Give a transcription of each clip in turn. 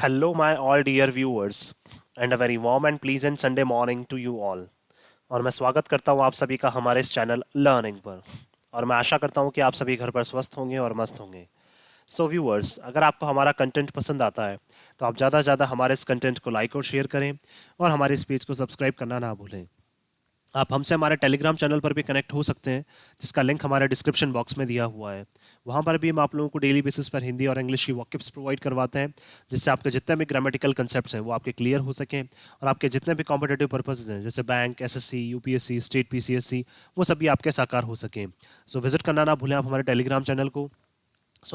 Hello, my all dear viewers, and a very warm and pleasant Sunday morning to you all. और मैं स्वागत करता हूँ आप सभी का हमारे इस चैनल लर्निंग पर। और मैं आशा करता हूँ कि आप सभी घर पर स्वस्थ होंगे और मस्त होंगे। सो व्यूअर्स, अगर आपको हमारा कंटेंट पसंद आता है तो आप ज़्यादा से ज़्यादा हमारे इस कंटेंट को लाइक और शेयर करें और हमारे इस पेज को सब्सक्राइब करना ना भूलें। आप हमसे हमारे टेलीग्राम चैनल पर भी कनेक्ट हो सकते हैं, जिसका लिंक हमारे डिस्क्रिप्शन बॉक्स में दिया हुआ है। वहाँ पर भी हम आप लोगों को डेली बेसिस पर हिंदी और इंग्लिश की वॉकिब्स प्रोवाइड करवाते हैं, जिससे आपके जितने भी ग्रामेटिकल कंसेप्ट्स हैं वो आपके क्लियर हो सकें और आपके जितने भी कॉम्पिटेटिव पर्पसेज हैं जैसे bank, SSC, UPSC, state PCSC, वो सभी आपके साकार हो सकें। सो विजिट करना ना भूलें आप हमारे टेलीग्राम चैनल को।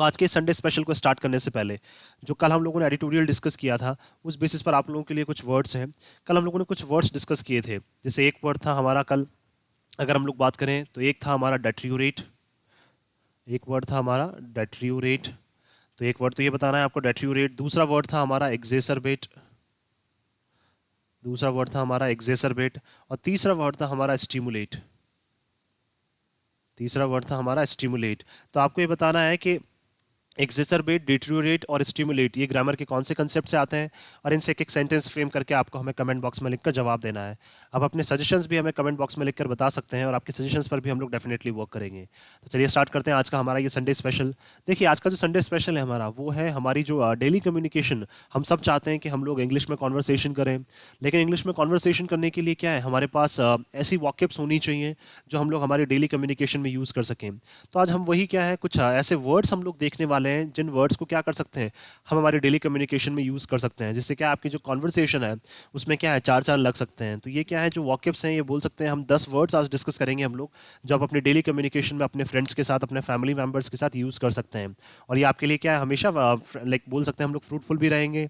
आज के संडे स्पेशल को स्टार्ट करने से पहले जो कल हम लोगों ने एडिटोरियल डिस्कस किया था, उस बेसिस पर आप लोगों के लिए कुछ वर्ड्स हैं। कल हम लोगों ने कुछ वर्ड्स डिस्कस किए थे। जैसे एक वर्ड था हमारा कल, अगर हम लोग बात करें तो एक था हमारा डेट्रियोरेट। एक वर्ड था हमारा डेट्रियोरेट। तो एक वर्ड तो ये बताना है आपको डेट्रियोरेट। दूसरा वर्ड था हमारा एग्जेसरबेट। दूसरा वर्ड था हमारा एग्जेसरबेट। और तीसरा वर्ड था हमारा स्टिमुलेट। तीसरा वर्ड था हमारा स्टिमुलेट। तो आपको ये बताना है कि एक्सेसरबेट, डिट्रियोरेट और स्टिमुलेट ये ग्रामर के कौन से कंसेप्ट से आते हैं, और इनसे एक एक सेंटेंस फ्रेम करके आपको हमें कमेंट बॉक्स में लिखकर जवाब देना है। आप अपने सजेशंस भी हमें कमेंट बॉक्स में लिखकर बता सकते हैं और आपके सजेशंस पर भी हम लोग डेफिनेटली वर्क करेंगे। तो चलिए स्टार्ट करते हैं आज का हमारा ये संडे स्पेशल। देखिए, आज का जो संडे स्पेशल है हमारा, वो है हमारी जो डेली कम्युनिकेशन। हम सब चाहते हैं कि हम लोग इंग्लिश में कॉन्वर्सेशन करें, लेकिन इंग्लिश में कॉन्वर्सेशन करने के लिए क्या है, हमारे पास ऐसी वॉकेब्स होनी चाहिए जो हम लोग हमारी डेली कम्युनिकेशन में यूज़ कर सकें। तो आज हम वही क्या है, कुछ ऐसे वर्ड्स हम लोग देखने वाले हैं जिन वर्ड्स को क्या कर सकते हैं, हम हमारी डेली कम्युनिकेशन में यूज़ कर सकते हैं, जिससे क्या आपकी जो कॉन्वर्सेशन है उसमें क्या है, चार चांद लग सकते हैं। तो ये क्या है, जो वॉकेब्स हैं, ये बोल सकते हैं हम 10 वर्ड्स आज डिस्कस करेंगे हम लोग, जो आप अपनी डेली कम्युनिकेशन में अपने फ्रेंड्स के साथ, अपने फैमिली मेम्बर्स के साथ यूज़ कर सकते हैं। और ये आपके लिए क्या है, हमेशा लाइक बोल सकते हैं हम लोग फ्रूटफुल भी रहेंगे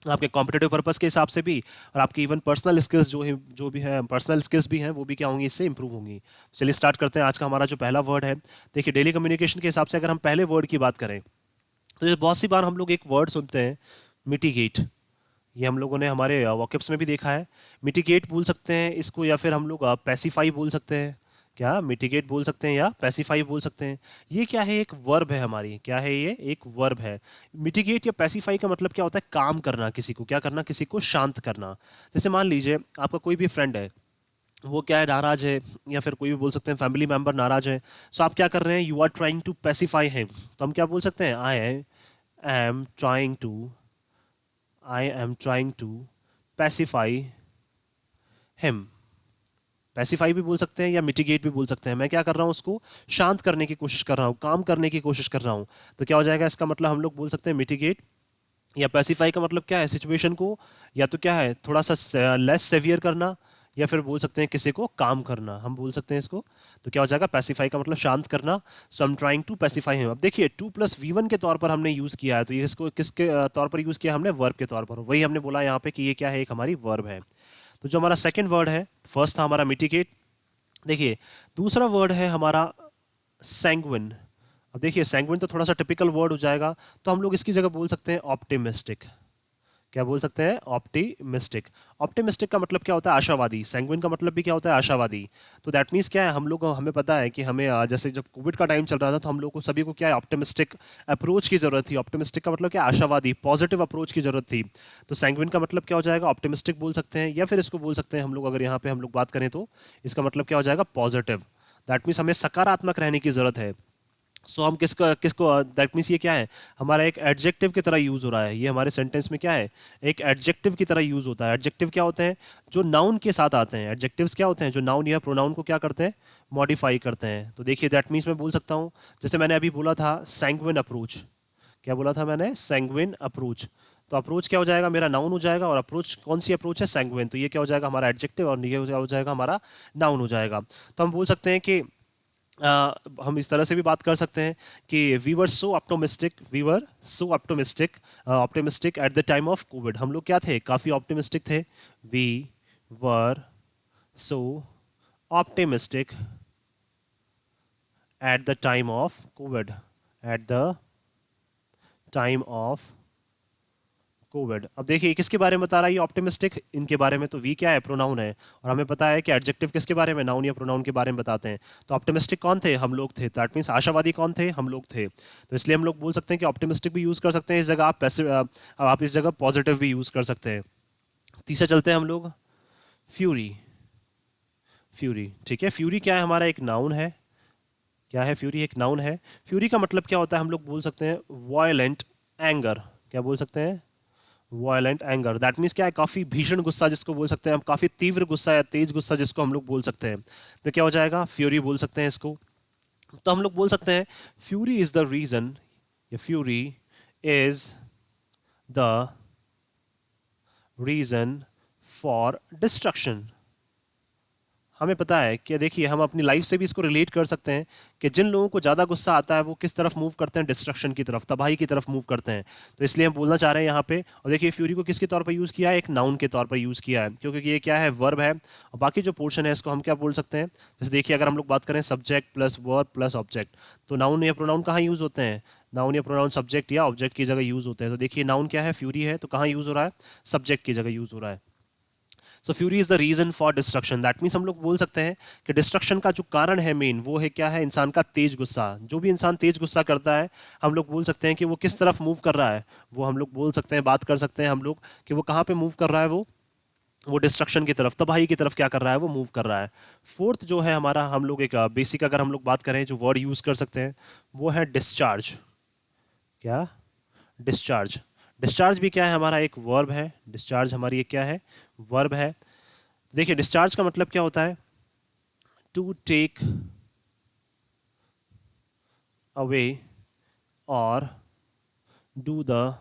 आपके कॉम्पिटेटिव पर्पस के हिसाब से भी, और आपकी इवन पर्सनल स्किल्स जो है, जो भी है पर्सनल स्किल्स भी हैं, वो भी क्या होंगी, इससे इंप्रूव होंगी। चलिए स्टार्ट करते हैं। आज का हमारा जो पहला वर्ड है, देखिए डेली कम्युनिकेशन के हिसाब से अगर हम पहले वर्ड की बात करें तो ये बहुत सी बार हम लोग एक वर्ड सुनते हैं, मिटिगेट। ये हम लोगों ने हमारे वॉकेब्स में भी देखा है। मिटिगेट बोल सकते हैं इसको, या फिर हम लोग पैसिफाई बोल सकते हैं। क्या मिटिगेट बोल सकते हैं या पैसिफाई बोल सकते हैं। ये क्या है, एक वर्ब है हमारी। क्या है ये, एक वर्ब है। मिटिगेट या पैसिफाई का मतलब क्या होता है, काम करना, किसी को क्या करना, किसी को शांत करना। जैसे मान लीजिए आपका कोई भी फ्रेंड है, वो क्या है, नाराज है, या फिर कोई भी बोल सकते हैं फैमिली मेंबर नाराज है। सो आप क्या कर रहे हैं, you are trying to pacify him. तो हम क्या बोल सकते हैं, am trying to I am trying to pacify him. Pacify भी बोल सकते हैं या मिटिगेट भी बोल सकते हैं। मैं क्या कर रहा हूँ, उसको शांत करने की कोशिश कर रहा हूँ, काम करने की कोशिश कर रहा हूँ। तो क्या हो जाएगा, इसका मतलब हम लोग बोल सकते हैं मिटिगेट। या पैसिफाई का मतलब क्या है, सिचुएशन को या तो क्या है, थोड़ा सा लेस सेवियर करना, या फिर बोल सकते हैं किसी को काम करना, हम बोल सकते हैं इसको। तो क्या हो जाएगा, पैसिफाई का मतलब शांत करना। So I am trying to pacify him. अब देखिए 2+V1 के तौर पर हमने यूज़ किया है, तो ये इसको किसके तौर पर यूज़ किया हमने, वर्ब के तौर पर। वही हमने बोला यहाँ पे कि ये क्या है, एक हमारी वर्ब है। तो जो हमारा सेकंड वर्ड है, फर्स्ट था हमारा मिटिगेट। देखिए दूसरा वर्ड है हमारा सैंग्विन। अब देखिए सैंग्विन तो थोड़ा सा टिपिकल वर्ड हो जाएगा, तो हम लोग इसकी जगह बोल सकते हैं ऑप्टिमिस्टिक। क्या बोल सकते हैं, ऑप्टिमिस्टिक। ऑप्टिमिस्टिक का मतलब क्या होता है, आशावादी। सैंग्विन का मतलब भी क्या होता है, आशावादी। तो दैट मीन्स क्या है, हम लोग, हमें पता है कि हमें जैसे जब कोविड का टाइम चल रहा था, तो हम लोग को सभी को क्या है, ऑप्टिमिस्टिक अप्रोच की जरूरत थी। ऑप्टिमिस्टिक का मतलब क्या, आशावादी, पॉजिटिव अप्रोच की जरूरत थी। तो सैंग्विन का मतलब क्या हो जाएगा, ऑप्टिमिस्टिक बोल सकते हैं, या फिर इसको बोल सकते हैं हम लोग, अगर यहाँ पे हम लोग बात करें तो इसका मतलब क्या हो जाएगा, पॉजिटिव। दैट मीन्स हमें सकारात्मक रहने की जरूरत है। हम किसको किसको, दैट मीन्स ये क्या है, हमारा एक एडजेक्टिव की तरह यूज हो रहा है। ये हमारे सेंटेंस में क्या है, एक एडजेक्टिव की तरह यूज होता है। एडजेक्टिव क्या होते हैं, जो नाउन के साथ आते हैं। एडजेक्टिव्स क्या होते हैं, जो नाउन या प्रोनाउन को क्या करते हैं, मॉडिफाई करते हैं। तो देखिए दैट मीन्स मैं बोल सकता हूँ, जैसे मैंने अभी बोला था सैंग्विन अप्रोच। क्या बोला था मैंने, सैंग्विन अप्रोच। तो अप्रोच क्या हो जाएगा, मेरा नाउन हो जाएगा, और अप्रोच कौन सी अप्रोच है, सैंग्विन। तो ये क्या हो जाएगा, हमारा एडजेक्टिव, और ये क्या हो जाएगा, हमारा नाउन हो जाएगा। तो हम बोल सकते हैं कि हम इस तरह से भी बात कर सकते हैं कि we were so optimistic, we were so optimistic, optimistic at the time of Covid. हम लोग क्या थे, काफ़ी ऑप्टिमिस्टिक थे। We were so optimistic at the time of Covid. At the time of Covid. अब देखिए किसके बारे में बता रहा है ये ऑप्टिमिस्टिक, इनके बारे में। तो वी क्या है, प्रोनाउन है, और हमें पता है कि एडजेक्टिव किसके बारे में, नाउन या प्रोनाउन के बारे में बताते हैं। तो ऑप्टिमिस्टिक कौन थे, हम लोग थे। दैट मीन्स आशावादी कौन थे, हम लोग थे। तो इसलिए हम लोग बोल सकते हैं कि ऑप्टिमिस्टिक भी यूज़ कर सकते हैं इस जगह, आप इस जगह पॉजिटिव भी यूज़ कर सकते हैं। तीसरा चलते हैं हम लोग, फ्यूरी। फ्यूरी, ठीक है। फ्यूरी क्या है, हमारा एक नाउन है। क्या है, फ्यूरी एक नाउन है। फ्यूरी का मतलब क्या होता है, हम लोग बोल सकते हैं वायलेंट एंगर। क्या बोल सकते हैं, वायलेंट एंगर। दैट मीन्स क्या है, काफ़ी भीषण गुस्सा जिसको बोल सकते हैं हम, काफ़ी तीव्र गुस्सा या तेज गुस्सा जिसको हम लोग बोल सकते हैं। तो क्या हो जाएगा, फ्यूरी बोल सकते हैं इसको। तो हम लोग बोल सकते हैं फ्यूरी इज द रीजन, या fury is the reason for destruction. हमें पता है कि देखिए हम अपनी लाइफ से भी इसको रिलेट कर सकते हैं कि जिन लोगों को ज़्यादा गुस्सा आता है वो किस तरफ मूव करते हैं, डिस्ट्रक्शन की तरफ, तबाही की तरफ मूव करते हैं। तो इसलिए हम बोलना चाह रहे हैं यहाँ पे। और देखिए फ्यूरी को किसके तौर पर यूज़ किया है, एक नाउन के तौर पर यूज़ किया है, क्योंकि ये क्या है, वर्ब है। और बाकी जो पोर्शन है इसको हम क्या बोल सकते हैं, जैसे देखिए अगर हम लोग बात करें subject plus verb plus object, तो नाउन या प्रोनाउन कहाँ यूज़ होते हैं, नाउन या प्रोनाउन सब्जेक्ट या ऑब्जेक्ट की जगह यूज़ होते हैं। तो देखिए नाउन क्या है, फ्यूरी है, तो कहाँ यूज़ हो रहा है, सब्जेक्ट की जगह यूज़ हो रहा है। So fury is the reason for destruction. That means हम लोग बोल सकते हैं कि डिस्ट्रक्शन का जो कारण है मेन, वो है क्या है, इंसान का तेज गुस्सा। जो भी इंसान तेज गुस्सा करता है, हम लोग बोल सकते हैं कि वो किस तरफ मूव कर रहा है, वो हम लोग बोल सकते हैं, बात कर सकते हैं हम लोग कि वो कहाँ पे मूव कर रहा है, वो डिस्ट्रक्शन की तरफ, तबाही की तरफ क्या कर रहा है, वो मूव कर रहा है। फोर्थ जो है हमारा, हम लोग एक बेसिक अगर हम लोग बात करें जो वर्ड यूज़ कर सकते हैं, वो है डिस्चार्ज। क्या, डिस्चार्ज। डिस्चार्ज भी क्या है, हमारा एक वर्ब है। डिस्चार्ज हमारी एक क्या है, वर्ब है। देखिए डिस्चार्ज का मतलब क्या होता है, टू टेक अवे और do the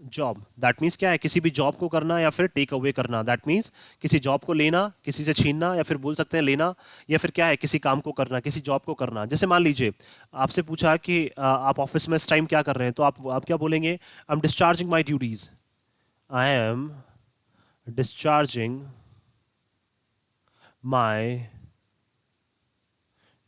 job. That means क्या है, किसी भी जॉब को करना या फिर टेक अवे करना। दैट मीन्स किसी जॉब को लेना, किसी से छीनना, या फिर बोल सकते हैं लेना, या फिर क्या है, किसी काम को करना, किसी जॉब को करना। जैसे मान लीजिए आपसे पूछा कि आप ऑफिस में इस टाइम क्या कर रहे हैं, तो आप क्या बोलेंगे, आई am discharging my duties. I am discharging my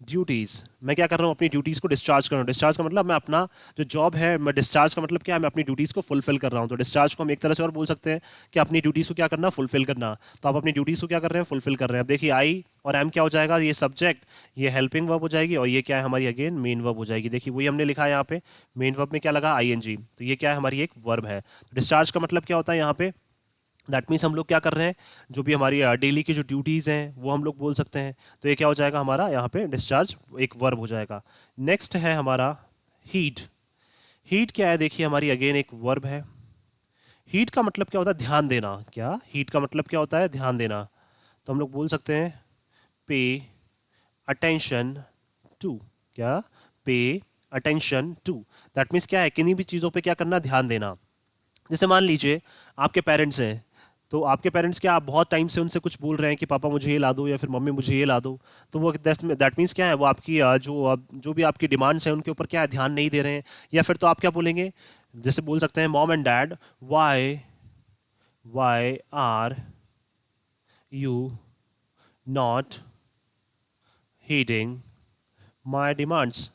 duties. मैं क्या कर रहा हूँ, अपनी ड्यूटीज़ को डिस्चार्ज कर रहा हूँ। डिस्चार्ज का मतलब मैं अपना जो जॉब है, मैं डिस्चार्ज का मतलब क्या है, मैं अपनी ड्यूटीज़ को फुलफिल कर रहा हूँ। तो डिस्चार्ज को हम एक तरह से और बोल सकते हैं कि अपनी ड्यूटीज़ को क्या करना, फुलफिल करना। तो आप अपनी ड्यूटीज़ को क्या कर रहे हैं, फुलफिल कर रहे हैं। अब देखिए आई और एम क्या हो जाएगा, ये सब्जेक्ट, ये हेल्पिंग वर्ब हो जाएगी, और ये क्या है हमारी अगेन मेन वर्ब हो जाएगी। देखिए वही हमने लिखा है यहाँ पे, मेन वर्ब में क्या लगा, आईएनजी। तो ये क्या है, हमारी एक वर्ब है। डिस्चार्ज का मतलब क्या होता है यहाँ पे, दैट मीन्स हम लोग क्या कर रहे हैं, जो भी हमारी डेली की जो ड्यूटीज़ हैं वो हम लोग बोल सकते हैं। तो ये क्या हो जाएगा हमारा यहाँ पे, डिस्चार्ज एक वर्ब हो जाएगा। नेक्स्ट है हमारा हीट। हीट क्या है, देखिए हमारी अगेन एक वर्ब है। हीट का मतलब क्या होता है, ध्यान देना। क्या, हीट का मतलब क्या होता है, ध्यान देना। तो हम लोग बोल सकते हैं पे अटेंशन टू। क्या, pay attention to. That means क्या है, किन्हीं भी चीज़ों पे क्या करना, ध्यान देना। जैसे मान लीजिए आपके पेरेंट्स हैं, तो आपके पेरेंट्स क्या, आप बहुत टाइम से उनसे कुछ बोल रहे हैं कि पापा मुझे ये ला दो या फिर मम्मी मुझे ये ला दो। तो वो दैट मीन्स क्या है, वो आपकी जो भी आपकी डिमांड्स हैं उनके ऊपर क्या है, ध्यान नहीं दे रहे हैं। या फिर तो आप क्या बोलेंगे, जैसे बोल सकते हैं mom and dad, why why are you not heeding my demands.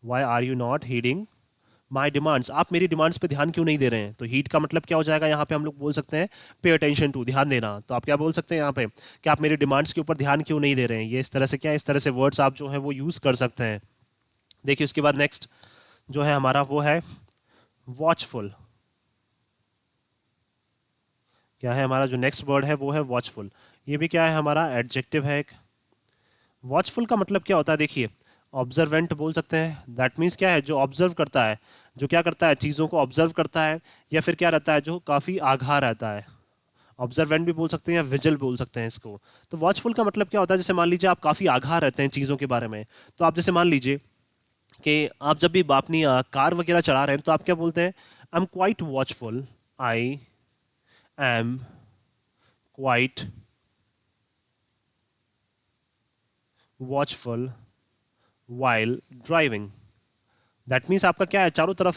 Why are you not heeding my demands, आप मेरी डिमांड्स पे ध्यान क्यों नहीं दे रहे हैं। तो हीट का मतलब क्या हो जाएगा, यहाँ पे हम लोग बोल सकते हैं पे अटेंशन टू, ध्यान देना। तो आप क्या बोल सकते हैं यहाँ पे, कि आप मेरी डिमांड्स के ऊपर ध्यान क्यों नहीं दे रहे हैं। ये इस तरह से क्या है, इस तरह से वर्ड्स आप जो है वो यूज़ कर सकते हैं। देखिए उसके बाद नेक्स्ट जो है हमारा वो है वॉचफुल। क्या है हमारा जो नेक्स्ट वर्ड है वो है वॉचफुल। ये भी क्या है, हमारा एडजेक्टिव है एक। वॉचफुल का मतलब क्या होता है, देखिए ऑब्जर्वेंट बोल सकते हैं। दैट मीन्स क्या है, जो ऑब्जर्व करता है, जो क्या करता है, चीज़ों को ऑब्जर्व करता है, या फिर क्या रहता है, जो काफ़ी आगाह रहता है। ऑब्जर्वेंट भी बोल सकते हैं या विजिल बोल सकते हैं इसको। तो वॉचफुल का मतलब क्या होता है, जैसे मान लीजिए आप काफ़ी आगाह रहते हैं चीज़ों के बारे में। तो आप जैसे मान लीजिए कि आप जब भी अपनी कार वगैरह चला रहे हैं, तो आप क्या बोलते हैं, I am quite watchful, I am quite watchful while driving. That means आपका क्या है, चारों तरफ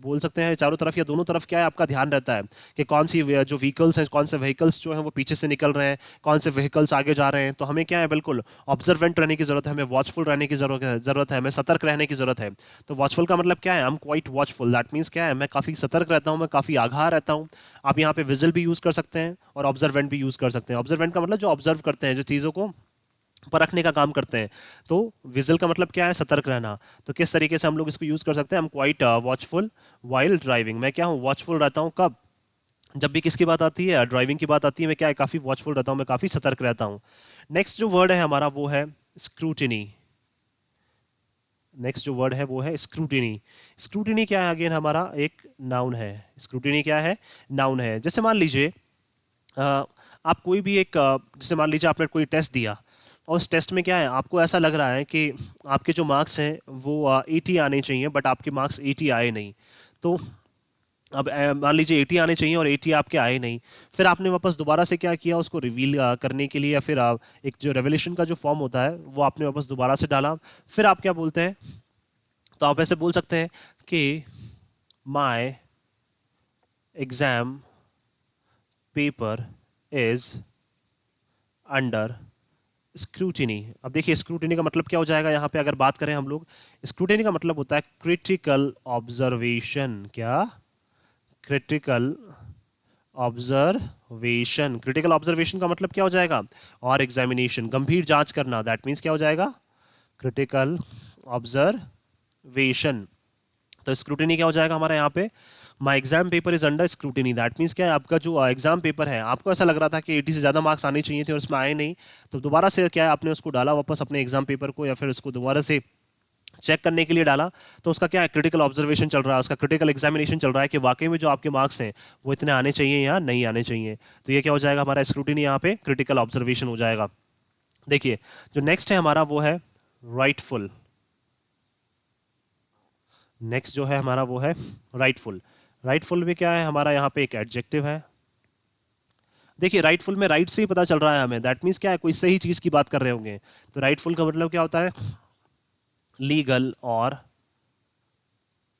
बोल सकते हैं, चारों तरफ या दोनों तरफ क्या है, आपका ध्यान रहता है कि कौन सी जो व्हीकल्स हैं, कौन से व्हीकल्स जो हैं वो पीछे से निकल रहे हैं, कौन से व्हीकल्स आगे जा रहे हैं। तो हमें क्या है, बिल्कुल ऑब्जर्वेंट रहने की जरूरत है, हमें वॉचफुल रहने की जरूरत है, हमें सतर्क रहने की जरूरत है। तो वॉचफुल का मतलब क्या है, I am quite watchful, that means क्या है, मैं काफ़ी सतर्क रहता हूँ, मैं काफ़ी आगाह रहता हूँ। आप यहाँ पे विजिल भी यूज़ कर सकते हैं और ऑब्जर्वेंट भी यूज़ कर सकते हैं। ऑब्जर्वेंट का मतलब जो ऑब्जर्व करते हैं, जो चीज़ों को परखने का काम करते हैं। तो विजिल का मतलब क्या है, सतर्क रहना। तो किस तरीके से हम लोग इसको यूज कर सकते हैं, हम क्वाइट वॉचफुल वाइल ड्राइविंग। मैं क्या हूँ, वॉचफुल रहता हूँ। कब, जब भी किसकी बात आती है, ड्राइविंग की बात आती है, मैं क्या है, काफी वॉचफुल रहता हूँ, मैं काफी सतर्क रहता हूँ। नेक्स्ट जो वर्ड है हमारा वो है स्क्रूटिनी। नेक्स्ट जो वर्ड है वो है स्क्रूटिनी। स्क्रूटिनी क्या है, अगेन हमारा एक नाउन है। स्क्रूटिनी क्या है, नाउन है। जैसे मान लीजिए आप कोई भी एक जैसे मान लीजिए आपने कोई टेस्ट दिया और उस टेस्ट में क्या है, आपको ऐसा लग रहा है कि आपके जो मार्क्स हैं वो 80 आने चाहिए, बट आपके मार्क्स 80 आए नहीं। तो अब मान लीजिए 80 आने चाहिए और 80 आपके आए नहीं। फिर आपने वापस दोबारा से क्या किया, उसको रिवील करने के लिए, या फिर एक जो रेवोल्यूशन का जो फॉर्म होता है वो आपने वापस दोबारा से डाला। फिर आप क्या बोलते हैं, तो आप ऐसे बोल सकते हैं कि my exam paper is under scrutiny. अब देखिए स्क्रूटिनी का मतलब क्या हो जाएगा, यहाँ पे अगर बात करें हम लोग, स्क्रूटिनी का मतलब होता है क्रिटिकल ऑब्जर्वेशन। क्या, क्रिटिकल ऑब्जर्वेशन। क्रिटिकल ऑब्जर्वेशन का मतलब क्या हो जाएगा, और एग्जामिनेशन, गंभीर जांच करना। दैट मीन्स क्या हो जाएगा, क्रिटिकल ऑब्जर्वेशन। तो स्क्रूटिनी क्या हो जाएगा हमारा यहाँ पे, my exam paper is under scrutiny. That means क्या है, आपका जो एग्जाम पेपर है, आपको ऐसा लग रहा था कि 80 से ज़्यादा मार्क्स आने चाहिए थे और उसमें आए नहीं। तो दोबारा से क्या है, आपने उसको डाला वापस अपने एग्जाम पेपर को, या फिर उसको दोबारा से चेक करने के लिए डाला। तो उसका क्या है, क्रिटिकल ऑब्जर्वेशन चल रहा है, उसका क्रिटिकल एग्जामिनेशन चल रहा है कि वाकई में जो आपके मार्क्स हैं वो इतने आने चाहिए या नहीं आने चाहिए। तो ये क्या हो जाएगा, हमारा स्क्रूटिनी यहाँ पे क्रिटिकल ऑब्जर्वेशन हो जाएगा। देखिए जो नेक्स्ट है हमारा वो है राइटफुल। नेक्स्ट जो है हमारा वो है राइटफुल। राइटफुल में क्या है, हमारा यहाँ पे एक एडजेक्टिव है। देखिए राइटफुल में राइट से ही पता चल रहा है हमें, दैट मीन्स क्या है, कोई सही चीज़ की बात कर रहे होंगे। तो राइटफुल का मतलब क्या होता है, लीगल और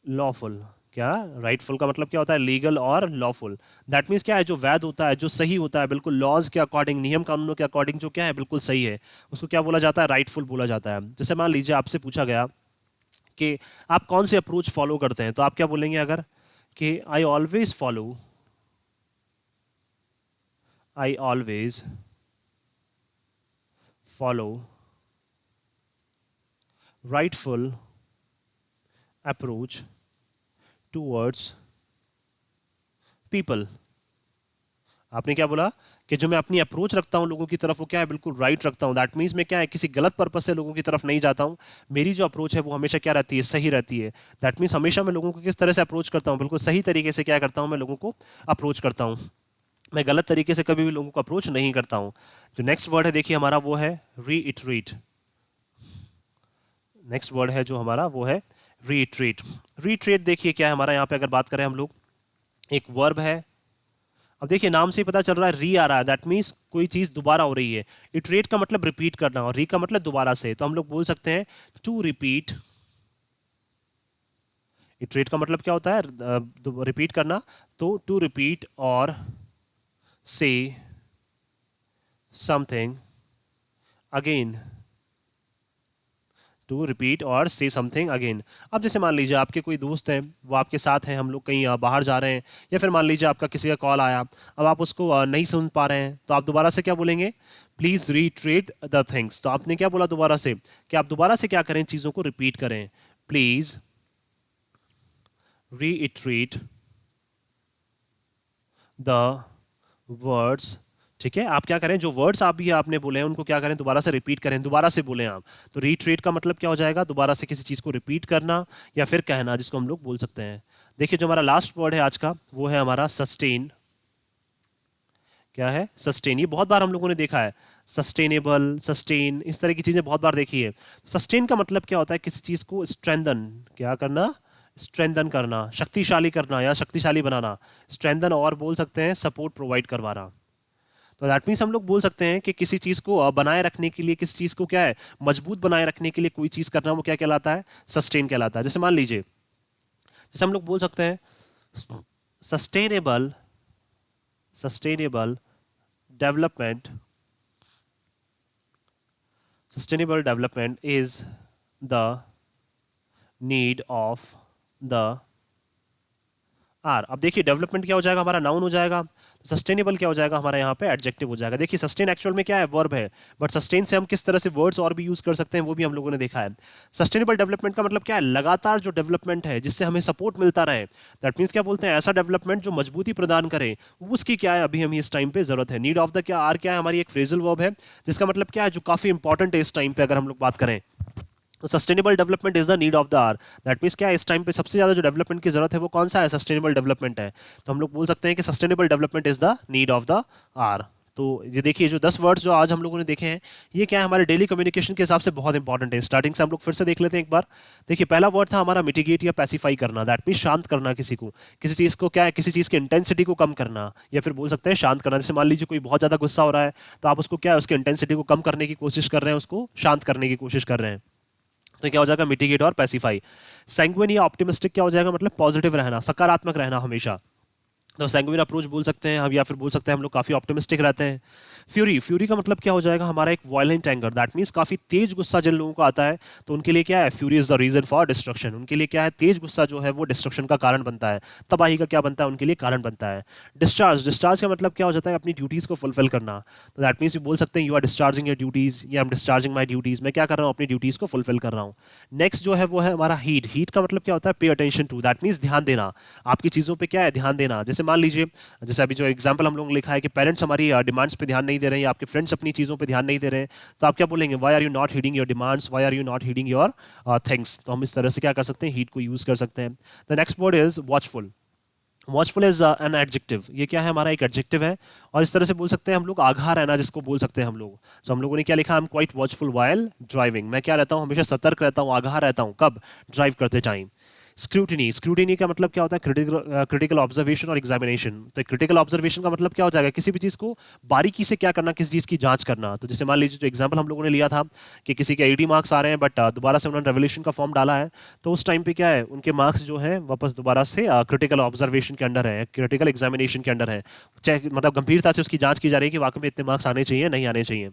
लॉफुल। क्या, राइटफुल का मतलब क्या होता है, लीगल और लॉफुल। दैट मीन्स क्या है, जो वैध होता है, जो सही होता है, बिल्कुल लॉज के अकॉर्डिंग, नियम कानूनों के अकॉर्डिंग जो क्या है बिल्कुल सही है, उसको क्या बोला जाता है, राइटफुल बोला जाता है। जैसे मान लीजिए आपसे पूछा गया कि आप कौन से अप्रोच फॉलो करते हैं, तो आप क्या बोलेंगे अगर, कि आई always follow rightful approach towards people। आपने क्या बोला, कि जो मैं अपनी अप्रोच रखता हूं लोगों की तरफ वो क्या है, बिल्कुल राइट रखता हूं। दैट मीन्स मैं क्या है, किसी गलत पर्पज से लोगों की तरफ नहीं जाता हूं। मेरी जो अप्रोच है वो हमेशा क्या रहती है, सही रहती है। दैट मीन्स हमेशा मैं लोगों को किस तरह से अप्रोच करता हूं, बिल्कुल सही तरीके से क्या करता हूं, मैं लोगों को अप्रोच करता हूं। मैं गलत तरीके से कभी भी लोगों को अप्रोच नहीं करता हूं। जो नेक्स्ट वर्ड है देखिए हमारा वो है रीइटरेट। नेक्स्ट वर्ड है जो हमारा वो है रीट्रेट। रीट्रेट देखिए क्या है हमारा, यहाँ पे अगर बात करें हम लोग, एक वर्ब है। अब देखिए नाम से ही पता चल रहा है री आ रहा है, दैट मीन्स कोई चीज दोबारा हो रही है। इटरेट का मतलब रिपीट करना और री का मतलब दोबारा से, तो हम लोग बोल सकते हैं टू रिपीट। इटरेट का मतलब क्या होता है, रिपीट करना। तो टू रिपीट और से समथिंग अगेन। टू रिपीट और से समथिंग अगेन। अब जैसे मान लीजिए आपके कोई दोस्त हैं, वो आपके साथ हैं, हम लोग कहीं बाहर जा रहे हैं, या फिर मान लीजिए आपका किसी का कॉल आया, अब आप उसको नहीं सुन पा रहे हैं, तो आप दोबारा से क्या बोलेंगे, प्लीज़ रीट्रेट द थिंग्स। तो आपने क्या बोला दोबारा से, कि आप दोबारा से क्या करें, चीज़ों को रिपीट करें। Please reiterate the words. ठीक है, आप क्या करें, जो वर्ड्स आप भी आपने बोले हैं उनको क्या करें, दोबारा से रिपीट करें, दोबारा से बोलें आप। तो रीट्रेट का मतलब क्या हो जाएगा, दोबारा से किसी चीज़ को रिपीट करना या फिर कहना, जिसको हम लोग बोल सकते हैं। देखिए जो हमारा लास्ट वर्ड है आज का वो है हमारा सस्टेन। क्या है, सस्टेन। ये बहुत बार हम लोगों ने देखा है, सस्टेनेबल, सस्टेन, इस तरह की चीज़ें बहुत बार देखी है। सस्टेन का मतलब क्या होता है, किसी चीज़ को स्ट्रेंथन, क्या करना, स्ट्रेंथन करना, शक्तिशाली करना या शक्तिशाली बनाना। स्ट्रेंथन और बोल सकते हैं सपोर्ट प्रोवाइड करवाना। तो दैट मीन्स हम लोग बोल सकते हैं कि किसी चीज़ को बनाए रखने के लिए, किसी चीज़ को क्या है मजबूत बनाए रखने के लिए कोई चीज़ करना, वो क्या कहलाता है, सस्टेन कहलाता है। जैसे मान लीजिए, जैसे हम लोग बोल सकते हैं sustainable sustainable development sustainable development is the need of the hour. अब देखिए डेवलपमेंट क्या हो जाएगा, हमारा नाउन हो जाएगा, तो सस्टेनेबल क्या हो जाएगा हमारा यहाँ पे एडजेक्टिव हो जाएगा। देखिए सस्टेन एक्चुअल में क्या है, वर्ब है, बट सस्टेन से हम किस तरह से वर्ड्स और भी यूज कर सकते हैं वो भी हम लोगों ने देखा है। सस्टेनेबल डेवलपमेंट का मतलब क्या है, लगातार जो डेवलपमेंट है जिससे हमें सपोर्ट मिलता रहे। दैट मीन्स क्या बोलते हैं, ऐसा डेवलपमेंट जो मजबूती प्रदान करे, उसकी क्या है अभी हमें इस टाइम पे जरूरत है। नीड ऑफ द क्या, आर क्या है, हमारी एक फ्रेजल वर्ब है जिसका मतलब क्या है, जो काफी इंपॉर्टेंट है इस टाइम पे अगर हम लोग बात करें। तो sustainable development is the need of the hour. That means क्या है, इस टाइम पे सबसे ज्यादा जो डेवलपमेंट की जरूरत है वो कौन सा है, सस्टेनेबल डेवलपमेंट है। तो हम लोग बोल सकते हैं कि sustainable development is the need of the hour. तो ये देखिए जो 10 वर्ड्स जो आज हम लोगों ने देखे हैं, ये क्या है हमारे डेली कम्युनिकेशन के हिसाब से बहुत इंपॉर्टेंट है। स्टार्टिंग से हम लोग फिर से देख लेते हैं एक बार। देखिए पहला वर्ड था हमारा मिटिगेट या पैसिफाई करना। दैट मीन्स शांत करना किसी को, किसी चीज़ को क्या है, किसी चीज़ की इंटेंसिटी को कम करना, या फिर बोल सकते हैं शांत करना। जैसे मान लीजिए कोई बहुत ज़्यादा गुस्सा हो रहा है, तो आप उसको क्या है, उसकी इंटेंसिटी को कम करने की कोशिश कर रहे हैं, उसको शांत करने की कोशिश कर रहे हैं, तो क्या हो जाएगा, मिटिगेट और पैसिफाई। सैंग्विन या ऑप्टिमिस्टिक क्या हो जाएगा, मतलब पॉजिटिव रहना, सकारात्मक रहना हमेशा। तो सैंग्विन अप्रोच बोल सकते हैं हम, या फिर बोल सकते हैं हम लोग काफी ऑप्टिमिस्टिक रहते हैं। फ्यूरी, फ्यूरी का मतलब क्या हो जाएगा, हमारा एक वायलेंट एंगर। दैट मीन्स काफी तेज गुस्सा जिन लोगों को आता है, तो उनके लिए क्या है, fury is the reason for destruction. उनके लिए क्या है, तेज गुस्सा जो है वो डिस्ट्रक्शन का कारण बनता है, तबाही का क्या बनता है, उनके लिए कारण बनता है। डिस्चार्ज, डिस्चार्ज का मतलब क्या हो जाता है, अपनी ड्यूटीज को फुलफिल करना। तो दैट मीन्स यू बोल सकते हैं you are discharging your duties, या I am discharging my duties, मैं क्या कर रहा हूँ, अपनी ड्यूटीज को फुलफिल कर रहा हूँ। नेक्स्ट जो है वो है हमारा हीट। हीट का मतलब क्या होता है, pay attention to. That means ध्यान देना, आपकी चीजों पर क्या है, ध्यान देना। जैसे मान लीजिए, जैसे अभी जो एग्जाम्पल हम लोग लिखा है कि पेरेंट्स हमारी डिमांड्स पे ध्यान नहीं दे रहे हैं, या आपके फ्रेंड्स अपनी चीज़ों पे ध्यान नहीं दे रहे हैं, तो आप क्या बोलेंगे, why are you not heeding your demands, why are you not heeding your things. तो हम इस तरह से क्या कर सकते हैं, हीट को यूज कर सकते हैं। The next word is watchful. Watchful is an adjective. ये क्या है, हमारा एक एडजेक्टिव है, और इस तरह से बोल सकते हैं हम लोग आगाह रहना जिसको बोल सकते हैं हम लोग। तो हम लोगों ने क्या लिखा, I am quite watchful while driving. मैं क्या रहता हूँ, हमेशा सतर्क रहता हूँ, आगाह रहता हूँ, कब, ड्राइव करते टाइम। स्क्रूटिनी, स्क्रूटिनी का मतलब क्या होता है, क्रिटिकल ऑब्जर्वेशन और एग्जामिनेशन। तो क्रिटिकल ऑब्जर्वेशन का मतलब क्या हो जाएगा, किसी भी चीज़ को बारीकी से क्या करना, किसी चीज़ की जांच करना। तो जैसे मान लीजिए जो एग्जाम्पल हम लोगों ने लिया था कि किसी के 80 मार्क्स आ रहे हैं, बट दोबारा से उन्होंने रेवोल्यूशन का फॉर्म डाला है, तो उस टाइम पे क्या है, उनके मार्क्स जो है वापस दोबारा से क्रिटिकल ऑब्जर्वेशन के अंडर है, क्रिटिकल एग्जामिनेशन के अंडर है। मतलब गंभीरता से उसकी जांच की जा रही है कि वाकई में इतने मार्क्स आने चाहिए, नहीं आने चाहिए।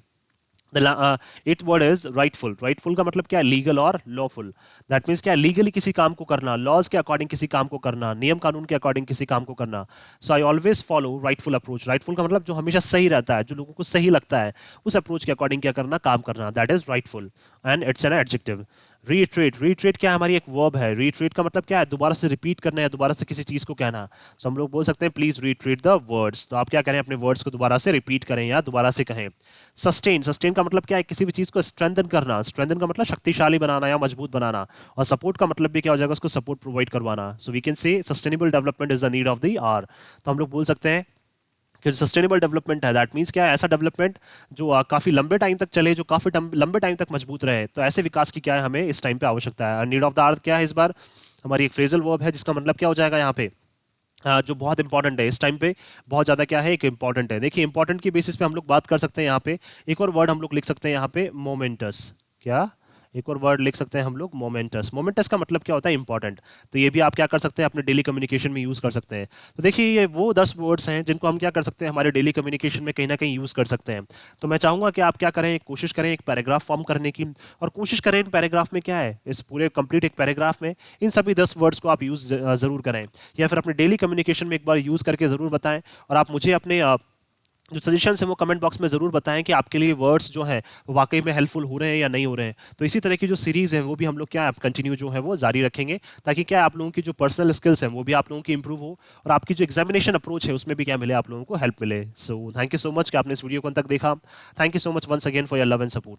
The eighth word is rightful. Rightful का मतलब क्या है, लीगल और लॉफुल। दैट मीन्स क्या है, लीगली किसी काम को करना, लॉज के अकॉर्डिंग किसी काम को करना, नियम कानून के अकॉर्डिंग किसी काम को करना। So I always follow rightful approach. Rightful का मतलब जो हमेशा सही रहता है, जो लोगों को सही लगता है, उस अप्रोच के अकॉर्डिंग क्या करना, काम करना, that is rightful and it's an adjective. Retreat, retreat क्या है, हमारी एक वर्ब है। रीट्रेट का मतलब क्या है, दोबारा से रिपीट करना, या दोबारा से किसी चीज को कहना। सो हम लोग बोल सकते हैं प्लीज रीट्रेट द वर्ड्स। तो आप क्या करें, अपने वर्ड्स को दोबारा से रिपीट करें या दोबारा से कहें। सस्टेन, सस्टेन का मतलब क्या है, किसी भी चीज को स्ट्रेंथन करना। स्ट्रेंथन का मतलब शक्तिशाली बनाना या मजबूत बनाना, और सपोर्ट का मतलब भी क्या हो जाएगा, उसको सपोर्ट प्रोवाइड करवाना। So we can say sustainable development is the need of the hour. तो हम लोग बोल सकते हैं कि जो सस्टेनेबल डेवलपमेंट है, दैट मीन्स क्या है, ऐसा डेवलपमेंट जो काफी लंबे टाइम तक चले, जो काफी लंबे टाइम तक मजबूत रहे। तो ऐसे विकास की क्या है, हमें इस टाइम पे आवश्यकता है। नीड ऑफ द आवर क्या है, इस बार हमारी एक फ्रेजल वर्ब है जिसका मतलब क्या हो जाएगा यहाँ पे, जो बहुत इंपॉर्टेंट है इस टाइम पे, बहुत ज़्यादा क्या है, एक इंपॉर्टेंट है। देखिए इंपॉर्टेंट की बेसिस पे हम लोग बात कर सकते हैं यहाँ पे। एक और वर्ड हम लोग लिख सकते हैं यहाँ पे, मोमेंटस। क्या, एक और वर्ड लिख सकते हैं हम लोग, मोमेंटस। मोमेंटस का मतलब क्या होता है, इंपॉर्टेंट। तो ये भी आप क्या कर सकते हैं, अपने डेली कम्युनिकेशन में यूज़ कर सकते हैं। तो देखिए ये वो 10 वर्ड्स हैं जिनको हम क्या कर सकते हैं, हमारे डेली कम्युनिकेशन में कहीं ना कहीं यूज़ कर सकते हैं। तो मैं चाहूँगा कि आप क्या करें, कोशिश करें एक पैराग्राफ फॉर्म करने की, और कोशिश करें इन पैराग्राफ में क्या है, इस पूरे कंप्लीट एक पैराग्राफ में इन सभी 10 वर्ड्स को आप यूज़ ज़रूर करें, या फिर अपने डेली कम्युनिकेशन में एक बार यूज़ करके ज़रूर बताएं। और आप मुझे अपने जो सजेशन है वो कमेंट बॉक्स में ज़रूर बताएं कि आपके लिए वर्ड्स जो हैं वो वाकई में हेल्पफुल हो रहे हैं या नहीं हो रहे हैं। तो इसी तरह की जो सीरीज़ है वो भी हम लोग क्या कंटिन्यू जो है वो जारी रखेंगे, ताकि क्या आप लोगों की जो पर्सनल स्किल्स हैं वो भी आप लोगों की इंप्रूव हो, और आपकी जो एग्जामिनेशन अप्रोच है उसमें भी क्या मिले, आप लोगों को हेल्प मिले। So thank you so much कि आपने इस वीडियो को अंत तक देखा। Thank you so much once again for your love and support.